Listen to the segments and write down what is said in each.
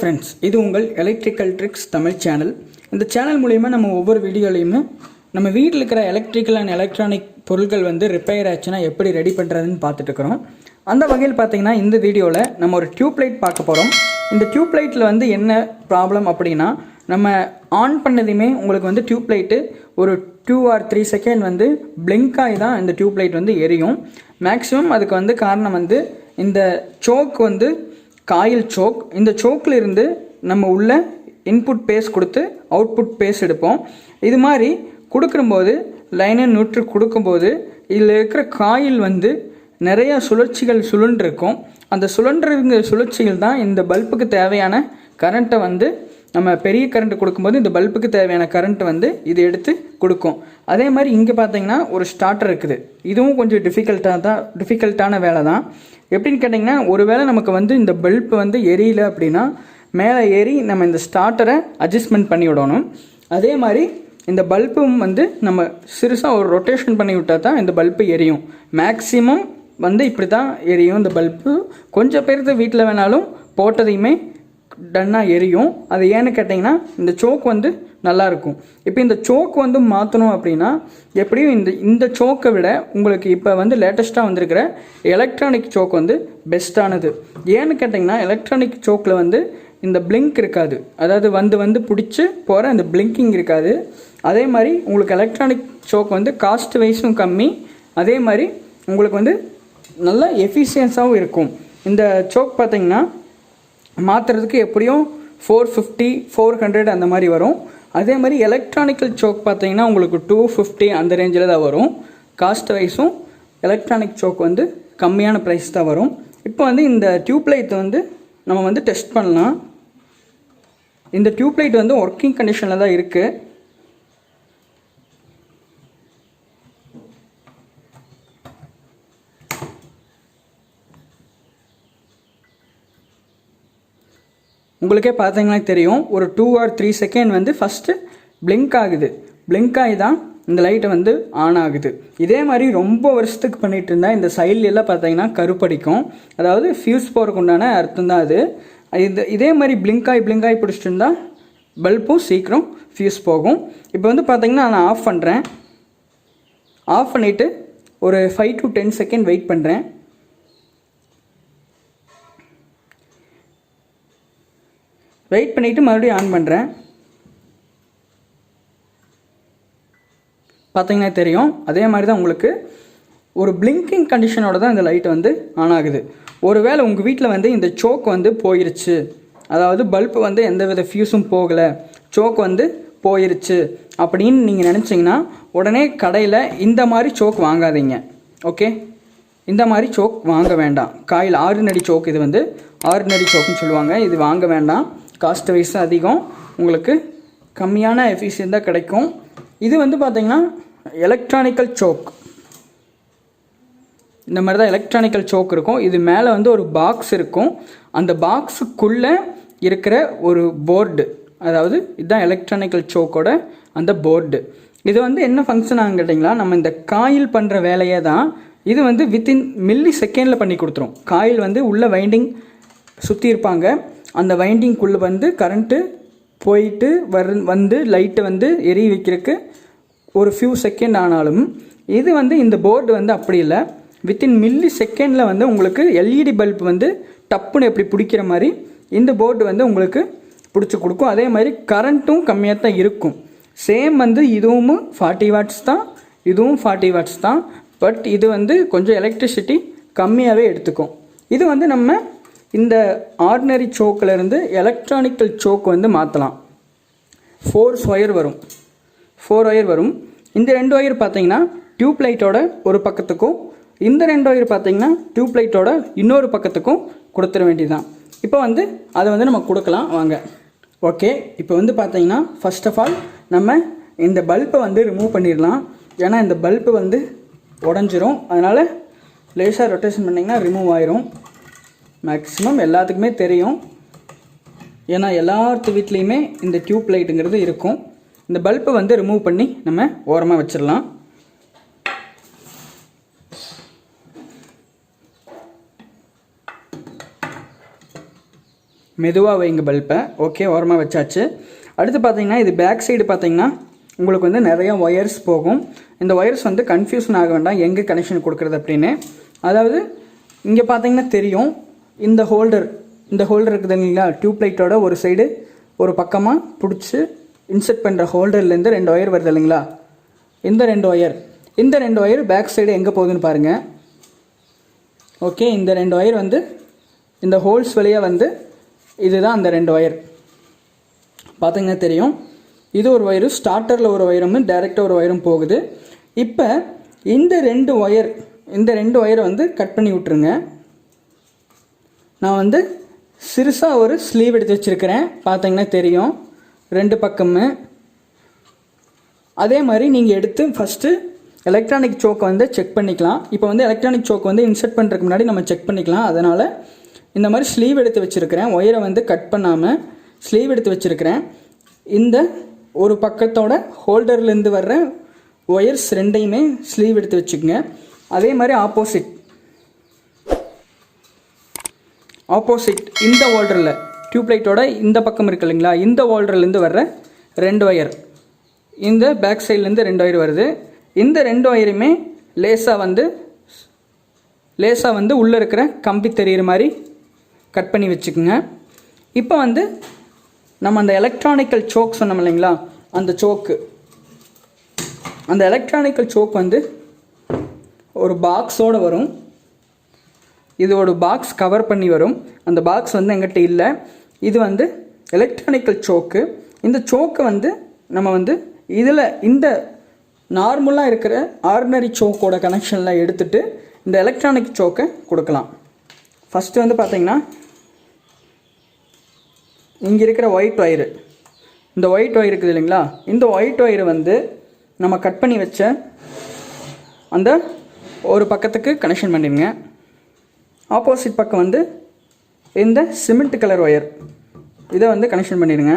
Friends, இது உங்கள் electrical tricks Tamil channel. இந்த சேனல் மூலிமா நம்ம ஒவ்வொரு வீடியோலையுமே நம்ம வீட்டில் இருக்கிற எலக்ட்ரிக்கல் அண்ட் எலக்ட்ரானிக் பொருட்கள் ரிப்பேர் ஆச்சுன்னா எப்படி ரெடி பண்ணுறதுன்னு பார்த்துட்டு இருக்கிறோம். அந்த வகையில் பார்த்தீங்கன்னா இந்த வீடியோவில் நம்ம ஒரு டியூப் லைட் பார்க்க போகிறோம். இந்த டியூப் லைட்டில் என்ன ப்ராப்ளம் அப்படின்னா, நம்ம ஆன் பண்ணதுமே உங்களுக்கு டியூப் லைட்டு ஒரு 2 or 3 செகண்ட் பிளிங்க் ஆகி தான் இந்த டியூப் லைட் எரியும். மேக்ஸிமம் அதுக்கு காரணம் இந்த சோக் காயில் சோக். இந்த சோக்கில் இருந்து நம்ம உள்ள இன்புட் பேஸ் கொடுத்து அவுட்புட் பேஸ் எடுப்போம். இது மாதிரி கொடுக்கும்போது லைனை நியூட்ரு கொடுக்கும்போது இதில் இருக்கிற காயில் நிறையா சுழற்சிகள் சுழன்றிருக்கும். அந்த சுழன்றுங்கிற சுழற்சிகள் தான் இந்த பல்புக்கு தேவையான கரண்ட்டை நம்ம பெரிய கரண்ட் கொடுக்கும்போது இந்த பல்புக்கு தேவையான கரண்ட் இது எடுத்து கொடுக்கும். அதே மாதிரி இங்கே பார்த்தீங்கன்னா ஒரு ஸ்டார்டர் இருக்குது. இதுவும் கொஞ்சம் டிஃபிகல்ட்டான வேலை தான். எப்படின்னு கேட்டிங்கன்னா, ஒருவேளை நமக்கு இந்த பல்ப் எரியல அப்படின்னா மேலே ஏறி நம்ம இந்த ஸ்டார்டரை அட்ஜஸ்ட்மெண்ட் பண்ணி விடணும். அதே மாதிரி இந்த பல்பும் நம்ம சிறுசாக ஒரு ரொட்டேஷன் பண்ணி விட்டால் தான் இந்த பல்பு எரியும். மேக்ஸிமம் இப்படி தான் எரியும் இந்த பல்பு. கொஞ்சம் பேருக்கு வீட்டில் வேணாலும் போட்டதையுமே டன்னாக எரியும். அது ஏன்னு கேட்டிங்கன்னா, இந்த சோக் நல்லாயிருக்கும். இப்போ இந்த சோக் மாற்றணும் அப்படின்னா எப்படியும் இந்த சோக்கை விட உங்களுக்கு இப்போ லேட்டஸ்ட்டாக வந்திருக்கிற எலக்ட்ரானிக் சோக் பெஸ்ட்டானது. ஏன்னு கேட்டிங்கன்னா, எலக்ட்ரானிக் சோக்கில் இந்த பிளிங்க் இருக்காது. அதாவது பிடிச்சி போகிற அந்த பிளிங்கிங் இருக்காது. அதே மாதிரி உங்களுக்கு எலக்ட்ரானிக் சோக் காஸ்ட் வைஸும் கம்மி. அதே மாதிரி உங்களுக்கு நல்ல எஃபிஷியன்ஸாகவும் இருக்கும். இந்த சோக் பார்த்திங்கன்னா மாற்றுறதுக்கு எப்படியும் 450 400 அந்த மாதிரி வரும். அதே மாதிரி எலக்ட்ரானிக்கல் சோக் பார்த்தீங்கன்னா உங்களுக்கு 250 அந்த ரேஞ்சில் தான் வரும். காஸ்ட் வைஸும் எலக்ட்ரானிக் சோக் கம்மியான ப்ரைஸ் தான் வரும். இப்போ இந்த டியூப் லைட் நம்ம டெஸ்ட் பண்ணலாம். இந்த டியூப் லைட் ஒர்க்கிங் கண்டிஷனில் தான் இருக்குது. உங்களுக்கே பார்த்தீங்கன்னா தெரியும், ஒரு 2 or 3 செகண்ட் ஃபஸ்ட்டு பிளிங்க் ஆகுது. பிளிங்க் ஆகி தான் இந்த லைட்டை ஆன் ஆகுது. இதே மாதிரி ரொம்ப வருஷத்துக்கு பண்ணிகிட்டு இருந்தால் இந்த சைட்லெல்லாம் பார்த்தீங்கன்னா கருப்படிக்கும். அதாவது ஃபியூஸ் போகிறக்கு உண்டான அர்த்தம் தான் அது. இதே மாதிரி பிளிங்க் ஆகி பிடிச்சிட்டு இருந்தால் பல்பும் சீக்கிரம் ஃபியூஸ் போகும். இப்போ பார்த்தீங்கன்னா நான் ஆஃப் பண்ணுறேன். ஆஃப் பண்ணிவிட்டு ஒரு 5 to 10 செகண்ட் வெயிட் பண்ணுறேன். வெயிட் பண்ணிவிட்டு மறுபடியும் ஆன் பண்ணுறேன். பார்த்தீங்கன்னா தெரியும், அதே மாதிரி தான் உங்களுக்கு ஒரு பிளிங்கிங் கண்டிஷனோட தான் இந்த லைட் ஆன் ஆகுது. ஒருவேளை உங்கள் வீட்டில் இந்த சோக் போயிருச்சு, அதாவது பல்பு எந்தவித ஃபியூஸும் போகலை, சோக் போயிருச்சு அப்படின்னு நீங்கள் நினச்சிங்கன்னா உடனே கடையில் இந்த மாதிரி சோக் வாங்காதீங்க. ஓகே, இந்த மாதிரி சோக் வாங்க வேண்டாம். காயில் ஆர்டினரி சோக், இது ஆர்டினரி சோக்குன்னு சொல்லுவாங்க. இது வாங்க வேண்டாம். காஸ்ட் வைஸ் அதிகம், உங்களுக்கு கம்மியான எஃபிஷியன்ட் தான் கிடைக்கும். இது பார்த்திங்கன்னா எலக்ட்ரானிக்கல் சோக். இந்த மாதிரி தான் எலக்ட்ரானிக்கல் சோக் இருக்கும். இது மேலே ஒரு பாக்ஸ் இருக்கும். அந்த பாக்ஸுக்குள்ளே இருக்கிற ஒரு போர்டு, அதாவது இதுதான் எலக்ட்ரானிக்கல் சோக்கோட அந்த போர்டு. இது என்ன ஃபங்க்ஷன் ஆகும் கேட்டிங்களா, நம்ம இந்த காயில் பண்ணுற வேலையை தான் இது வித்தின் மில்லி செகண்டில் பண்ணி கொடுத்துரும். காயில் உள்ள வைண்டிங் சுற்றி இருப்பாங்க. அந்த வைண்டிங்குள்ளே கரண்ட்டு போயிட்டு லைட்டை எரிய வைக்கிறதுக்கு ஒரு ஃபியூ செகண்ட் ஆனாலும், இது இந்த போர்டு அப்படி இல்லை. வித்தின் மில்லி செகண்டில் உங்களுக்கு எல்இடி பல்ப் டப்புன்னு எப்படி பிடிக்கிற மாதிரி இந்த போர்டு உங்களுக்கு பிடிச்சி கொடுக்கும். அதே மாதிரி கரண்ட்டும் கம்மியாக தான் இருக்கும். சேம் இதுவும் 40 வாட்ஸ் தான், இதுவும் 40 வாட்ஸ் தான். பட் இது கொஞ்சம் எலக்ட்ரிசிட்டி கம்மியாகவே எடுத்துக்கும். இது நம்ம இந்த ஆர்டினரி சோக்கிலேருந்து எலக்ட்ரானிக்கல் சோக் மாற்றலாம். 4 ஒயர் வரும். 4 ஒயர் வரும். இந்த 2 ஒயர் பார்த்தீங்கன்னா டியூப் லைட்டோட ஒரு பக்கத்துக்கும், இந்த 2 ஒயர் பார்த்தீங்கன்னா டியூப் லைட்டோட இன்னொரு பக்கத்துக்கும் கொடுத்துட வேண்டியதுதான். இப்போ அதை நம்ம கொடுக்கலாம் வாங்க. ஓகே, இப்போ பார்த்தீங்கன்னா ஃபர்ஸ்ட் ஆஃப் ஆல் நம்ம இந்த பல்பை ரிமூவ் பண்ணிடலாம். ஏன்னா இந்த பல்பு உடஞ்சிரும். அதனால் லேசாக ரொட்டேஷன் பண்ணிங்கன்னா ரிமூவ் ஆயிரும். மேக்ஸிமம் எல்லாத்துக்குமே தெரியும், ஏன்னா எல்லாத்து வீட்லேயுமே இந்த டியூப் லைட்டுங்கிறது இருக்கும். இந்த பல்பை ரிமூவ் பண்ணி நம்ம ஓரமாக வச்சிடலாம். மெதுவாக வைங்க பல்பை. ஓகே, ஓரமாக வச்சாச்சு. அடுத்து பார்த்தீங்கன்னா இது பேக் சைடு பார்த்தீங்கன்னா உங்களுக்கு வந்து நிறையா ஒயர்ஸ் போகும். இந்த ஒயர்ஸ் வந்து கன்ஃபியூஷன் ஆக வேண்டாம் எங்கே கனெக்ஷன் கொடுக்குறது அப்படின்னு. அதாவது இங்கே பார்த்தீங்கன்னா தெரியும், இந்த ஹோல்டர் இருக்குது இல்லைங்களா, டியூப்லைட்டோட ஒரு சைடு ஒரு பக்கமாக பிடிச்சி இன்செர்ட் பண்ணுற ஹோல்டர்லேருந்து 2 ஒயர் வருது இல்லைங்களா, இந்த 2 ஒயர் பேக் சைடு எங்கே போகுதுன்னு பாருங்கள். ஓகே, இந்த 2 ஒயர் வந்து இந்த ஹோல்ஸ் வழியாக வந்து இதுதான் அந்த 2 ஒயர் பார்த்தீங்கன்னா தெரியும். இது ஒரு ஒயரு, ஸ்டார்டரில் ஒரு ஒயரும் டைரெக்டாக ஒரு ஒயரும் போகுது. இப்போ இந்த 2 ஒயரை வந்து கட் பண்ணி விட்ருங்க. நான் வந்து சிறுசாக ஒரு ஸ்லீவ் எடுத்து வச்சுருக்கிறேன் பார்த்தீங்கன்னா தெரியும் 2 பக்கமும். அதே மாதிரி நீங்கள் எடுத்து ஃபஸ்ட்டு எலக்ட்ரானிக் சோக்கை வந்து செக் பண்ணிக்கலாம். இப்போ வந்து எலக்ட்ரானிக் சோக் வந்து இன்செர்ட் பண்ணுறதுக்கு முன்னாடி நம்ம செக் பண்ணிக்கலாம். அதனால் இந்த மாதிரி ஸ்லீவ் எடுத்து வச்சுருக்கிறேன், ஒயரை வந்து கட் பண்ணாமல் ஸ்லீவ் எடுத்து வச்சுருக்கிறேன். இந்த ஒரு பக்கத்தோட ஹோல்டர்லேருந்து வர்ற ஒயர்ஸ் 2யுமே ஸ்லீவ் எடுத்து வச்சுக்கோங்க. அதே மாதிரி ஆப்போசிட் இந்த ஹோல்டரில் டியூப்லைட்டோட இந்த பக்கம் இருக்கு இல்லைங்களா, இந்த ஹோல்டர்லேருந்து வர்ற 2 ஒயர், இந்த பேக் சைட்லேருந்து 2 ஒயர் வருது. இந்த 2 ஒயருமே லேசாக வந்து உள்ளே இருக்கிற கம்பி தெரிகிற மாதிரி கட் பண்ணி வச்சுக்கோங்க. இப்போ வந்து நம்ம அந்த எலக்ட்ரானிக்கல் சோக் சொன்னோம் இல்லைங்களா, அந்த எலக்ட்ரானிக்கல் சோக் வந்து ஒரு பாக்ஸோடு வரும். இது ஒரு பாக்ஸ் கவர் பண்ணி வரும். அந்த பாக்ஸ் வந்து எங்கிட்ட இல்லை. இது வந்து எலக்ட்ரானிக்கல் சோக்கு. இந்த சோக்கை வந்து நம்ம வந்து இதில் இந்த நார்மலாக இருக்கிற ஆர்டினரி சோக்கோட கனெக்ஷனில் எடுத்துகிட்டு இந்த எலக்ட்ரானிக் சோக்கை கொடுக்கலாம். ஃபஸ்ட்டு வந்து பார்த்திங்கன்னா இங்கே இருக்கிற ஒயிட் ஒயரு, இந்த ஒயிட் ஒயர் இருக்குது இல்லைங்களா, இந்த ஒயிட் ஒயரை வந்து நம்ம கட் பண்ணி வச்ச அந்த ஒரு பக்கத்துக்கு கனெக்ஷன் பண்ணிடுங்க. ஆப்போசிட் பக்கம் வந்து இந்த சிமெண்ட் கலர் ஒயர், இதை வந்து கனெக்ஷன் பண்ணிடுங்க.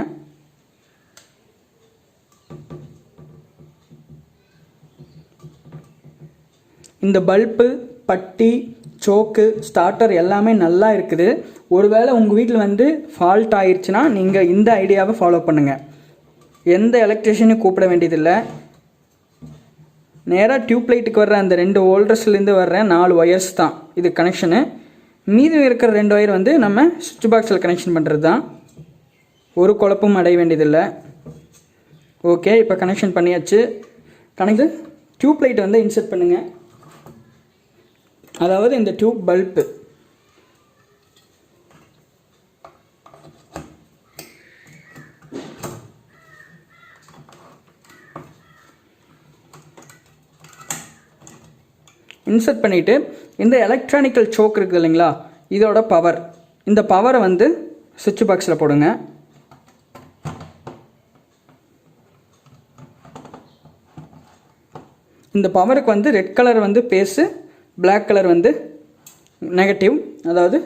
இந்த பல்பு, பட்டி, சோக்கு, ஸ்டார்டர் எல்லாமே நல்லா இருக்குது. ஒருவேளை உங்கள் வீட்டில் வந்து ஃபால்ட் ஆயிடுச்சுன்னா நீங்கள் இந்த ஐடியாவை ஃபாலோ பண்ணுங்கள். எந்த எலக்ட்ரிஷியனையும் கூப்பிட வேண்டியதில்லை. நேராக டியூப்லைட்டுக்கு வர்ற அந்த 2 ஹோல்டர்ஸ்லேருந்து வர்ற 4 ஒயர்ஸ் தான் இது கனெக்ஷனு. மீதம் இருக்கிற 2 ஒயர் வந்து நம்ம சுவிட்ச் பாக்ஸில் கனெக்ஷன் பண்ணுறது தான். ஒரு குழப்பமும் அடைய வேண்டியதில்லை. ஓகே, இப்போ கனெக்ஷன் பண்ணியாச்சு. டியூப்லைட் வந்து இன்செர்ட் பண்ணுங்கள். அதாவது இந்த டியூப் பல்பு இன்செர்ட் பண்ணிவிட்டு இந்த எலக்ட்ரானிக்கல் சோக் இருக்குது இல்லைங்களா, இதோட பவர், இந்த பவரை வந்து சுவிட்ச் பாக்ஸில் போடுங்க. இந்த பவருக்கு வந்து ரெட் கலர் வந்து பேஸு, பிளாக் கலர் வந்து நெகட்டிவ், அதாவது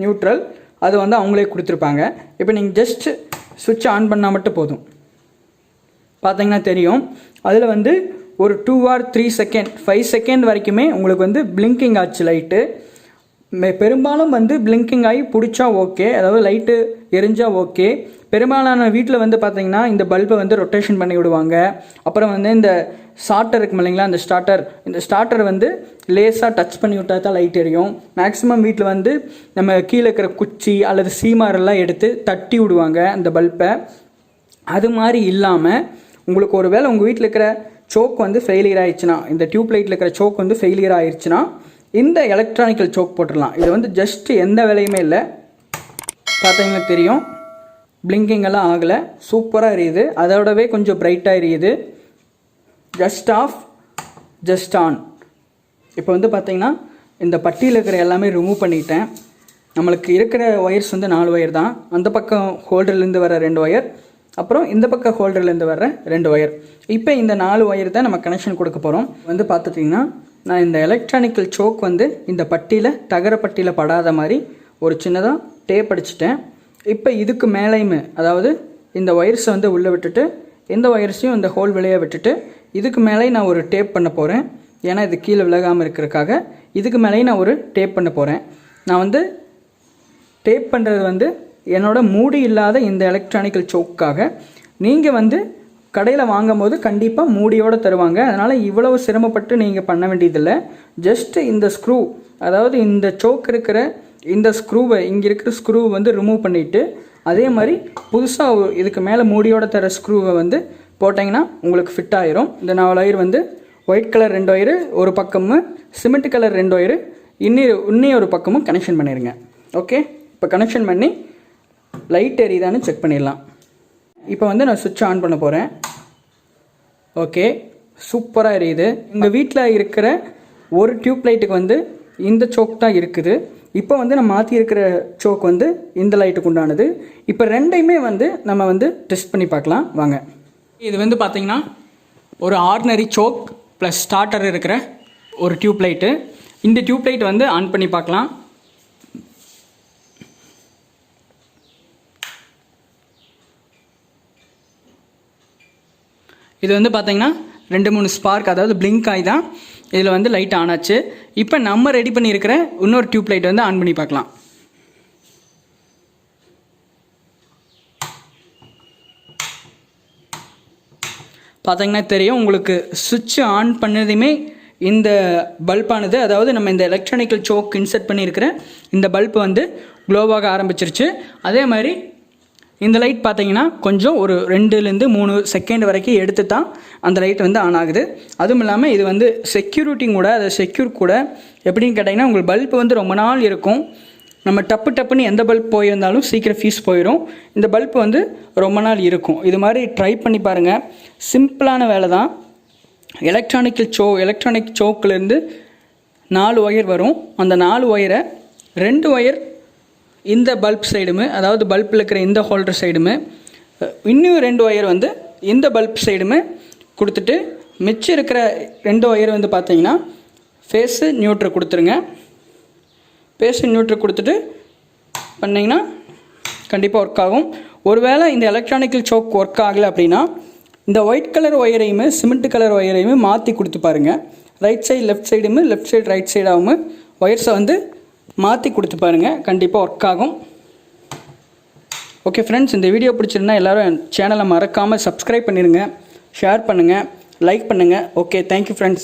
நியூட்ரல். அது வந்து அவங்களே கொடுத்துருப்பாங்க. இப்போ நீங்கள் ஜஸ்ட் சுவிட்ச் ஆன் பண்ணால் மட்டும் போதும். பார்த்தீங்கன்னா தெரியும், அதில் வந்து ஒரு 2 or 3 செகண்ட் 5 செகண்ட் வரைக்குமே உங்களுக்கு வந்து பிளிங்கிங் ஆச்சு லைட்டு. பெரும்பாலும் வந்து பிளிங்கிங் ஆகி பிடிச்சா ஓகே, அதாவது லைட்டு எரிஞ்சால் ஓகே. பெரும்பாலான வீட்டில் வந்து பார்த்திங்கன்னா இந்த பல்பை வந்து ரொட்டேஷன் பண்ணி விடுவாங்க. அப்புறம் வந்து இந்த ஸ்டார்டர் இருக்கும் இல்லைங்களா, இந்த ஸ்டார்டர் வந்து லேசாக டச் பண்ணி விட்டால் தான் லைட் எரியும். மேக்ஸிமம் வீட்டில் வந்து நம்ம கீழே இருக்கிற குச்சி அல்லது சீமாரெல்லாம் எடுத்து தட்டி விடுவாங்க அந்த பல்பை. அது மாதிரி இல்லாமல் உங்களுக்கு ஒரு வேளை உங்கள் வீட்டில் இருக்கிற சோக் வந்து ஃபெயிலியர் ஆயிடுச்சுன்னா, இந்த டியூப்லைட்டில் இருக்கிற சோக் வந்து ஃபெயிலியர் ஆயிடுச்சுன்னா இந்த எலக்ட்ரானிக்கல் சோக் போட்டுடலாம். இது வந்து ஜஸ்ட்டு எந்த வேலையுமே இல்லை. பார்த்தீங்கன்னா தெரியும், பிளிங்கிங் எல்லாம் ஆகலை, சூப்பராக எரியுது. அதோடவே கொஞ்சம் பிரைட்டாக எரியுது. Just off just on. இப்போ வந்து பார்த்திங்கன்னா இந்த பட்டியில் இருக்கிற எல்லாமே ரிமூவ் பண்ணிட்டேன். நம்மளுக்கு இருக்கிற ஒயர்ஸ் வந்து 4 ஒயர் தான். அந்த பக்கம் ஹோல்டர்லேருந்து வர 2 ஒயர், அப்புறம் இந்த பக்கம் ஹோல்டர்லேருந்து வர 2 ஒயர். இப்போ இந்த 4 ஒயர் தான் நம்ம கனெக்ஷன் கொடுக்க போகிறோம். வந்து பார்த்துட்டிங்கன்னா நான் இந்த எலக்ட்ரானிக்கல் சோக் வந்து இந்த பட்டியில் தகர பட்டியில் படாத மாதிரி ஒரு சின்னதாக டேப் அடிச்சிட்டேன். இப்போ இதுக்கு மேலேயுமே, அதாவது இந்த ஒயர்ஸை வந்து உள்ளே விட்டுட்டு இந்த ஒயர்ஸையும் இந்த ஹோல் வழியாக விட்டுட்டு இதுக்கு மேலேயும் நான் ஒரு டேப் பண்ண போகிறேன். ஏன்னா இது கீழே விலகாமல் இருக்கிறதுக்காக இதுக்கு மேலேயும் நான் ஒரு டேப் பண்ண போகிறேன். நான் வந்து டேப் பண்ணுறது வந்து என்னோட மூடி இல்லாத இந்த எலக்ட்ரானிக்கல் சோக்காக நீங்கள் வந்து கடையில் வாங்கும்போது கண்டிப்பாக மூடியோடு தருவாங்க. அதனால் இவ்வளவு சிரமப்பட்டு நீங்கள் பண்ண வேண்டியதில்லை. ஜஸ்ட்டு இந்த ஸ்க்ரூ, அதாவது இந்த சோக் இருக்கிற இந்த ஸ்க்ரூவை, இங்கே இருக்கிற ஸ்க்ரூவை வந்து ரிமூவ் பண்ணிவிட்டு அதே மாதிரி புதுசாக இதுக்கு மேலே மூடியோட தர ஸ்க்ரூவை வந்து போட்டிங்கன்னா உங்களுக்கு ஃபிட் ஆயிரும். இந்த 4 ஒயர் வந்து ஒயிட் கலர் 2 ஒயரு ஒரு பக்கமும், சிமெண்ட் கலர் 2 ஒயரு இன்னும் ஒரு பக்கமும் கனெக்ஷன் பண்ணிடுங்க. ஓகே, இப்போ கனெக்ஷன் பண்ணி லைட் எரியுதான்னு செக் பண்ணிடலாம். இப்போ வந்து நான் சுவிட்ச் ஆன் பண்ண போகிறேன். ஓகே, சூப்பராக எரியுது. எங்கள் வீட்டில் இருக்கிற ஒரு டியூப் லைட்டுக்கு வந்து இந்த சோக் தான் இருக்குது. இப்போ வந்து நம்ம மாற்றி இருக்கிற சோக் வந்து இந்த லைட்டுக்கு உண்டானது. இப்போ ரெண்டையுமே வந்து நம்ம வந்து டெஸ்ட் பண்ணி பார்க்கலாம் வாங்க. இது வந்து பார்த்திங்கன்னா ஒரு ஆர்டினரி சோக் ப்ளஸ் ஸ்டார்டர் இருக்கிற ஒரு டியூப் லைட்டு. இந்த டியூப் லைட் வந்து ஆன் பண்ணி பார்க்கலாம். இது வந்து பார்த்திங்கன்னா 2-3 ஸ்பார்க், அதாவது பிளிங்க் ஆகி தான் இதில் வந்து லைட் ஆன் ஆச்சு. இப்போ நம்ம ரெடி பண்ணியிருக்கிற இன்னொரு டியூப் லைட் வந்து ஆன் பண்ணி பார்க்கலாம். பார்த்திங்கன்னா தெரியும் உங்களுக்கு, சுவிட்ச் ஆன் பண்ணதுமே இந்த பல்பானது, அதாவது நம்ம இந்த எலக்ட்ரானிக்கல் சோக் இன்செர்ட் பண்ணியிருக்கிற இந்த பல்ப் வந்து க்ளோவாக ஆரம்பிச்சிருச்சு. அதே மாதிரி இந்த லைட் பார்த்தீங்கன்னா கொஞ்சம் ஒரு 2-3 செகண்ட் வரைக்கும் எடுத்து தான் அந்த லைட் வந்து ஆன் ஆகுது. அதுவும் இல்லாமல் இது வந்து செக்யூரிட்டியும் கூட, அதை செக்யூர் கூட எப்படின்னு கேட்டிங்கன்னா உங்களுக்கு பல்ப் வந்து ரொம்ப நாள் இருக்கும். நம்ம டப்புன்னு எந்த பல்ப் போயிருந்தாலும் சீக்கிரம் ஃபீஸ் போயிடும். இந்த பல்ப் வந்து ரொம்ப நாள் இருக்கும். இது மாதிரி ட்ரை பண்ணி பாருங்கள். சிம்பிளான வேலை தான். எலக்ட்ரானிக் சோக்கிலேருந்து 4 ஒயர் வரும். அந்த 4 ஒயரை 2 ஒயர் இந்த பல்ப் சைடுமே, அதாவது பல்பில் இருக்கிற இந்த ஹோல்டர் சைடுமே, இன்னும் 2 ஒயர் வந்து இந்த பல்ப் சைடுமே கொடுத்துட்டு மிச்சம் இருக்கிற 2 ஒயர் வந்து பார்த்தீங்கன்னா ஃபேஸு நியூட்ரு கொடுத்துருங்க. ஃபேஸு நியூட்ரு கொடுத்துட்டு பண்ணிங்கன்னா கண்டிப்பாக ஒர்க் ஆகும். ஒருவேளை இந்த எலக்ட்ரானிக்கல் சோக் ஒர்க் ஆகலை அப்படின்னா இந்த ஒயிட் கலர் ஒயரையுமே சிமெண்ட் கலர் ஒயரையுமே மாற்றி கொடுத்து பாருங்கள். ரைட் சைடு லெஃப்ட் சைடுமே, லெஃப்ட் சைடு ரைட் சைடாகவும் ஒயர்ஸை வந்து மாற்றி கொடுத்து பாருங்கள், கண்டிப்பாக ஒர்க் ஆகும். ஓகே ஃப்ரெண்ட்ஸ், இந்த வீடியோ பிடிச்சிருந்தா எல்லோரும் சேனலை மறக்காமல் சப்ஸ்கிரைப் பண்ணிடுங்க, ஷேர் பண்ணுங்கள், லைக் பண்ணுங்கள். Okay, thank you friends.